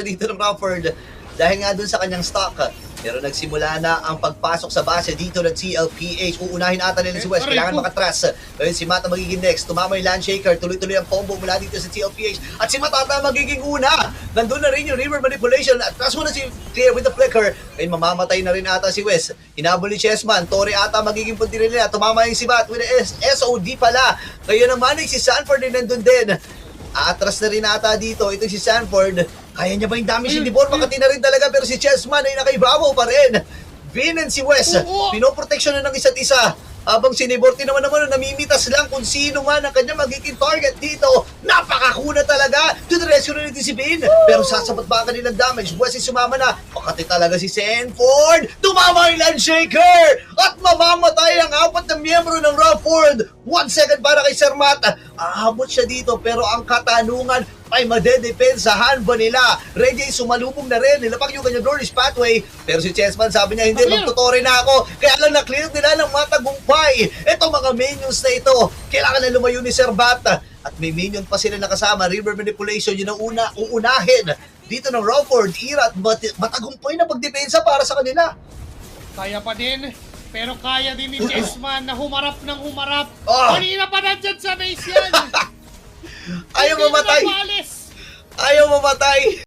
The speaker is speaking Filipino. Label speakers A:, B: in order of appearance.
A: dito ng Crawford dahil nga dun sa kanyang stock. Pero nagsimula na ang pagpasok sa base dito ng TLPH. Uunahin ata nila si West. Kailangan makatras. Ngayon si Mata magiging next. Tumama yung Landshaker. Tuloy-tuloy ang combo mula dito sa TLPH. At si Matata magiging una. Nandun na rin yung River Manipulation. At atras muna si Clear with the flicker. Ngayon mamamatay na rin ata si West. Hinabol ni Chessman. Torre ata magiging punti rin nila. Tumama yung si Bat with the SOD pala. Ngayon naman ay si Sanford din nandun din. Aatras na rin ata dito. Ito si Sanford. Kaya niya ba yung damage ni Bor? Makati na rin talaga. Pero si Chessman ay nakaibabaw pa rin. Vin and si Wes. Pinoproteksyon na ng isa't isa. Habang si Niborti naman namimitas lang kung sino man ang kanya magiging target dito. Napakakuna talaga. To the rescue na si Vin. Pero sasapat ba ang kanilang damage? Wes ay sumama na. Makati talaga si Sanford. Tumama yung Landshaker. At mamamatay ang apat na miyembro ng Crawford. 1 second para kay Sermat. Aabot siya dito pero ang katanungan ay madedepensahan ba nila? Reggie sumalubong na rin, nilapag yung kanyang glorious pathway. Pero si Chessman sabi niya, hindi, magtutore na ako. Kaya lang na-clear nila ng matagumpay. Ito mga minions na ito, kailangan na lumayo ni Sir Bata. At may minion pa sila nakasama, River Manipulation, yun ang uunahin. Dito ng Crawford, Ira at matagumpay na pagdepensa para sa kanila.
B: Kaya pa din, pero kaya din ni Chessman na humarap ng humarap. Kanina pa nandyan sa base yan.
A: Ayaw mamatay! Ayaw mamatay!